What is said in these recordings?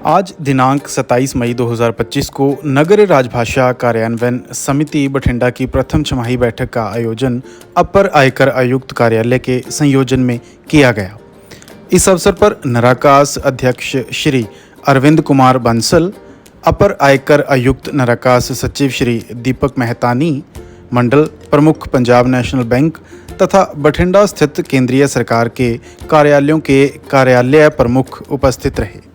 आज दिनांक 27 मई 2025 को नगर राजभाषा कार्यान्वयन समिति बठिंडा की प्रथम छमाही बैठक का आयोजन अपर आयकर आयुक्त कार्यालय के संयोजन में किया गया। इस अवसर पर नराकास अध्यक्ष श्री अरविंद कुमार बंसल, अपर आयकर आयुक्त नराकास सचिव श्री दीपक मेहतानी, मंडल प्रमुख पंजाब नेशनल बैंक तथा बठिंडा स्थित केंद्रीय सरकार के कार्यालयों के कार्यालय प्रमुख उपस्थित रहे।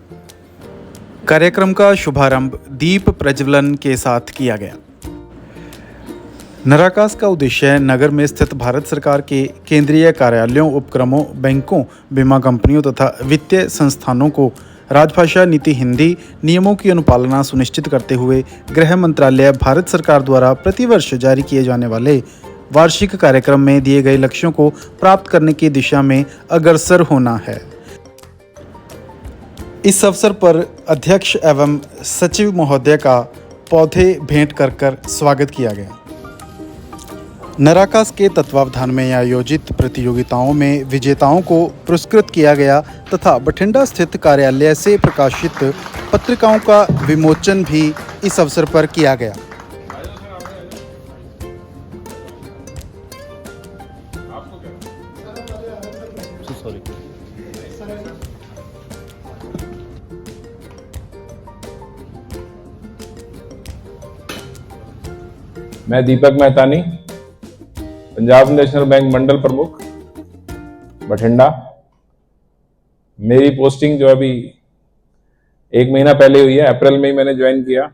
कार्यक्रम का शुभारंभ दीप प्रज्वलन के साथ किया गया। नराकास का उद्देश्य नगर में स्थित भारत सरकार के केंद्रीय कार्यालयों, उपक्रमों, बैंकों, बीमा कंपनियों तथा वित्तीय संस्थानों को राजभाषा नीति हिंदी नियमों की अनुपालना सुनिश्चित करते हुए गृह मंत्रालय भारत सरकार द्वारा प्रतिवर्ष जारी किए जाने वाले वार्षिक कार्यक्रम में दिए गए लक्ष्यों को प्राप्त करने की दिशा में अग्रसर होना है। इस अवसर पर अध्यक्ष एवं सचिव महोदय का पौधे भेंट कर स्वागत किया गया। नराकास के तत्वावधान में आयोजित प्रतियोगिताओं में विजेताओं को पुरस्कृत किया गया तथा बठिंडा स्थित कार्यालय से प्रकाशित पत्रिकाओं का विमोचन भी इस अवसर पर किया गया। मैं दीपक मेहतानी, पंजाब नेशनल बैंक मंडल प्रमुख बठिंडा। मेरी पोस्टिंग जो अभी 1 महीना पहले हुई है, अप्रैल में ही मैंने ज्वाइन किया।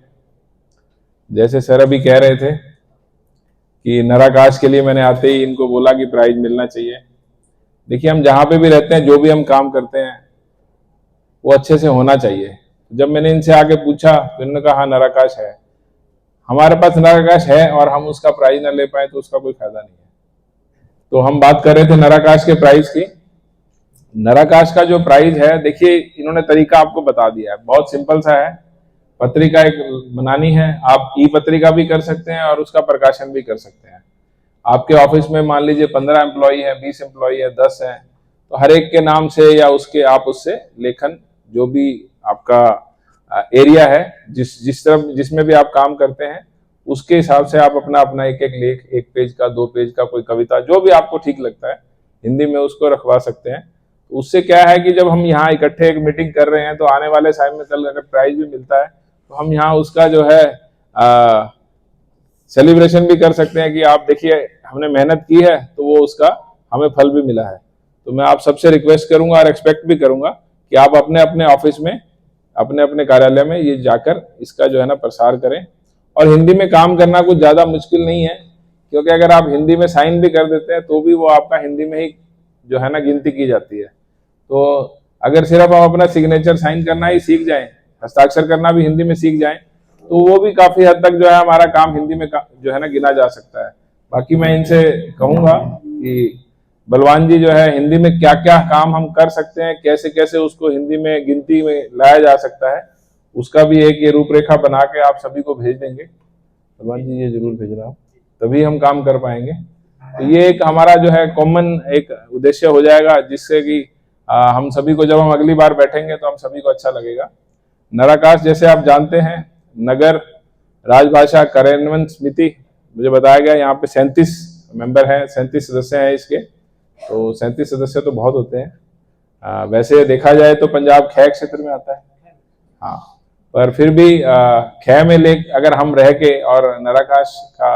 जैसे सर अभी कह रहे थे कि नराकास के लिए मैंने आते ही इनको बोला कि प्राइज मिलना चाहिए। देखिए, हम जहाँ पे भी रहते हैं, जो भी हम काम करते हैं, वो अच्छे से होना चाहिए। जब मैंने इनसे आके पूछा तो इन्होंने कहा हाँ नराकास है। हमारे पास नराकास है और हम उसका प्राइज ना ले पाए तो उसका कोई फायदा नहीं है। तो हम बात कर रहे थे नराकास के प्राइज की। नराकास का जो प्राइज है, देखिए इन्होंने तरीका आपको बता दिया है, बहुत सिंपल सा है। पत्रिका एक बनानी है, आप ई पत्रिका भी कर सकते हैं और उसका प्रकाशन भी कर सकते हैं। आपके ऑफिस में मान लीजिए 15 एम्प्लॉई है, 20 एम्प्लॉई है, 10 है, तो हर एक के नाम से या उसके आप उससे लेखन, जो भी आपका एरिया है, जिसमें भी आप काम करते हैं, उसके हिसाब से आप अपना एक एक लेख, 1 पेज का, 2 पेज का, कोई कविता, जो भी आपको ठीक लगता है हिंदी में, उसको रखवा सकते हैं। तो उससे क्या है कि जब हम यहाँ इकट्ठे एक मीटिंग कर रहे हैं तो आने वाले समय में कल अगर प्राइज भी मिलता है तो हम यहाँ उसका जो है सेलिब्रेशन भी कर सकते हैं कि आप देखिए हमने मेहनत की है तो वो उसका हमें फल भी मिला है। तो मैं आप सबसे रिक्वेस्ट करूंगा और एक्सपेक्ट भी करूंगा कि आप अपने अपने ऑफिस में, अपने अपने कार्यालय में ये जाकर इसका जो है ना प्रसार करें। और हिंदी में काम करना कुछ ज्यादा मुश्किल नहीं है, क्योंकि अगर आप हिंदी में साइन भी कर देते हैं तो भी वो आपका हिंदी में ही जो है ना गिनती की जाती है। तो अगर सिर्फ हम अपना सिग्नेचर साइन करना ही सीख जाएं, हस्ताक्षर करना भी हिंदी में सीख जाएं, तो वो भी काफी हद तक जो है हमारा काम हिंदी में जो है ना गिना जा सकता है। बाकी मैं इनसे कहूंगा कि बलवान जी जो है हिंदी में क्या क्या काम हम कर सकते हैं, कैसे कैसे उसको हिंदी में गिनती में लाया जा सकता है, उसका भी एक ये रूपरेखा बना के आप सभी को भेज देंगे। बलवान जी ये जरूर भेजना, तभी हम काम कर पाएंगे। तो ये एक हमारा जो है कॉमन एक उद्देश्य हो जाएगा, जिससे कि हम सभी को, जब हम अगली बार बैठेंगे तो हम सभी को अच्छा लगेगा। नराकास जैसे आप जानते हैं, नगर राजभाषा कार्यान्वयन समिति, मुझे बताया गया यहाँ पे 37 मेंबर हैं, 37 सदस्य हैं इसके। तो 37 सदस्य तो बहुत होते हैं। वैसे देखा जाए तो पंजाब खै क्षेत्र में आता है, हाँ, पर फिर भी खै में अगर हम रह के और नराकास का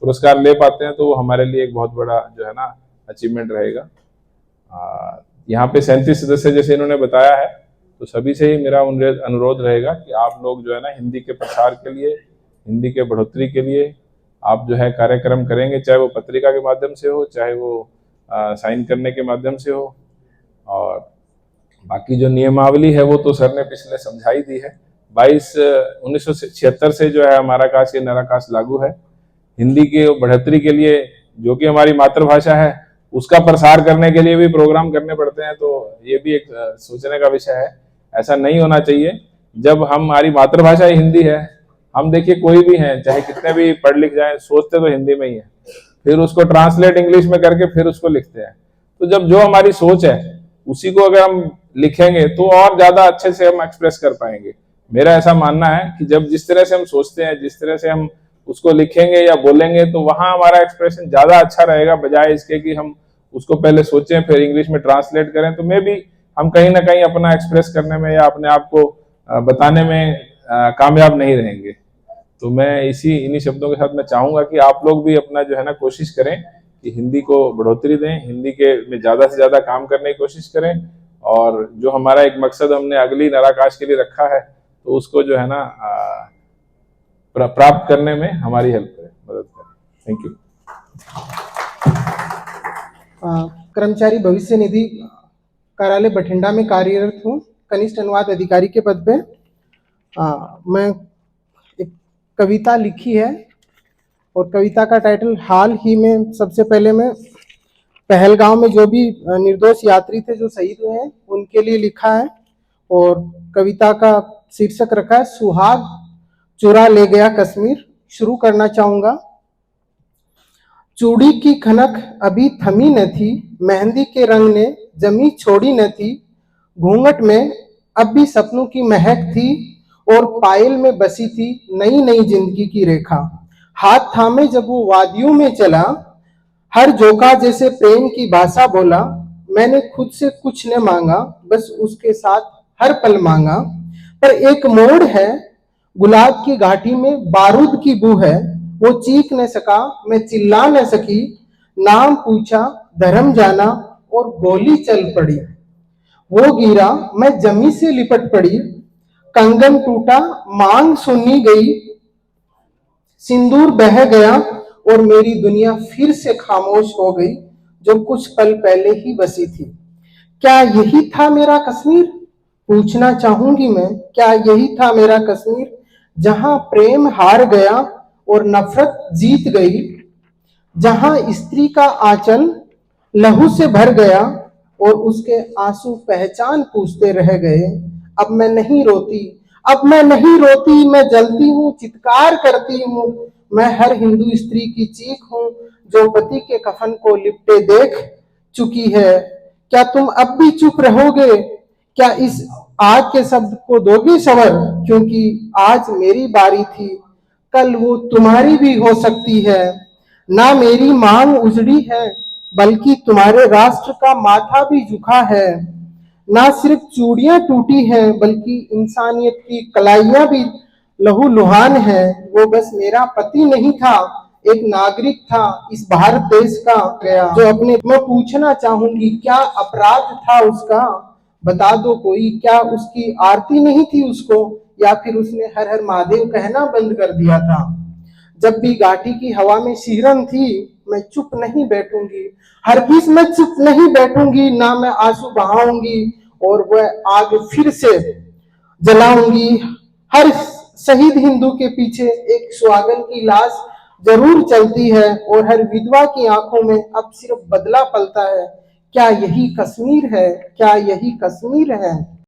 पुरस्कार ले पाते हैं तो वो हमारे लिए एक बहुत बड़ा जो है ना अचीवमेंट रहेगा। यहाँ पे 37 सदस्य जैसे इन्होंने बताया है, तो सभी से ही मेरा अनुरोध रहेगा कि आप लोग जो है ना हिंदी के प्रसार के लिए, हिंदी के बढ़ोतरी के लिए आप जो है कार्यक्रम करेंगे, चाहे वो पत्रिका के माध्यम से हो, चाहे वो साइन करने के माध्यम से हो। और बाकी जो नियमावली है वो तो सर ने पिछले समझाई दी है। 1976 से जो है हमारा काश ये नराकास लागू है। हिंदी की बढ़ोतरी के लिए, जो कि हमारी मातृभाषा है, उसका प्रसार करने के लिए भी प्रोग्राम करने पड़ते हैं। तो ये भी एक सोचने का विषय है। ऐसा नहीं होना चाहिए, जब हमारी मातृभाषा हिंदी है, हम देखिए कोई भी है, चाहे कितने भी पढ़ लिख जाए, सोचते तो हिंदी में ही है, फिर उसको ट्रांसलेट इंग्लिश में करके फिर उसको लिखते हैं। तो जब जो हमारी सोच है उसी को अगर हम लिखेंगे तो और ज्यादा अच्छे से हम एक्सप्रेस कर पाएंगे। मेरा ऐसा मानना है कि जब जिस तरह से हम सोचते हैं, जिस तरह से हम उसको लिखेंगे या बोलेंगे, तो वहां हमारा एक्सप्रेशन ज्यादा अच्छा रहेगा, बजाय इसके कि हम उसको पहले सोचें फिर इंग्लिश में ट्रांसलेट करें। तो मे भी हम कहीं ना कहीं अपना एक्सप्रेस करने में या अपने आप को बताने में कामयाब नहीं रहेंगे। तो मैं इन्हीं शब्दों के साथ मैं चाहूंगा कि आप लोग भी अपना जो है ना कोशिश करें कि हिंदी को बढ़ोतरी दें, हिंदी के में ज्यादा से ज्यादा काम करने की कोशिश करें, और जो हमारा एक मकसद हमने अगली नराकाश के लिए रखा है, तो उसको जो है ना प्राप्त करने में हमारी हेल्प करें, मदद करें। Thank you. कर्मचारी भविष्य निधि कार्यालय बठिंडा में कार्यरत हूँ, कनिष्ठ अनुवाद अधिकारी के पद पे। मैं एक कविता लिखी है और कविता का टाइटल हाल ही में, सबसे पहले मैं पहलगांव में जो भी निर्दोष यात्री थे जो शहीद हुए हैं उनके लिए लिखा है, और कविता का शीर्षक रखा है सुहाग चुरा ले गया कश्मीर। शुरू करना चाहूंगा। चूड़ी की खनक अभी थमी न थी, मेहंदी के रंग ने जमी छोड़ी न थी, घूंघट में अब भी सपनों की महक थी, और पायल में बसी थी नई नई जिंदगी की रेखा। हाथ थामे जब वो वादियों में चला, हर जोका जैसे प्रेम की भाषा बोला, मैंने खुद से कुछ न मांगा, बस उसके साथ हर पल मांगा। पर एक मोड़ है, गुलाब की घाटी में बारूद की बू है, वो चीख न सका, मैं चिल्ला न सकी, नाम पूछा, धर्म जाना, और गोली चल पड़ी। वो गिरा, मैं जमी से लिपट पड़ी, कंगन टूटा, मांग सुनी गई, सिंदूर बह गया, और मेरी दुनिया फिर से खामोश हो गई, जो कुछ पल पहले ही बसी थी। क्या यही था मेरा कश्मीर? पूछना चाहूंगी मैं, क्या यही था मेरा कश्मीर, जहां प्रेम हार गया और नफरत जीत गई, जहां स्त्री का आंचल लहू से भर गया और उसके आंसू पहचान पूछते रह गए। अब मैं नहीं रोती, अब मैं नहीं रोती, मैं जलती हूँ, चित्कार करती हूँ, मैं हर हिंदू स्त्री की चीख हूँ, जो पति के कफन को लिपटे देख चुकी है। क्या तुम अब भी चुप रहोगे? क्या इस आग के शब्द को दोगे सवर? क्योंकि आज मेरी बारी थी, कल वो तुम्हारी भी हो सकती है। ना मेरी मांग उजड़ी है, बल्कि तुम्हारे राष्ट्र का माथा भी झुका है। ना सिर्फ चूड़ियां टूटी हैं, बल्कि इंसानियत की कलाइयां भी लहू लुहान है। वो बस मेरा पति नहीं था, एक नागरिक था इस भारत देश का, जो अपने, मैं पूछना चाहूंगी क्या अपराध था उसका? बता दो कोई, क्या उसकी आरती नहीं थी उसको, या फिर उसने हर हर महादेव कहना बंद कर दिया था? जब भी घाटी की हवा में सिहरन थी, मैं चुप नहीं बैठूंगी, हरगिज मैं चुप नहीं बैठूंगी, ना मैं आंसू बहाऊंगी और वह आग फिर से जलाऊंगी। हर शहीद हिंदू के पीछे एक सुहागन की लाश जरूर चलती है, और हर विधवा की आंखों में अब सिर्फ बदला पलता है। क्या यही कश्मीर है? क्या यही कश्मीर है?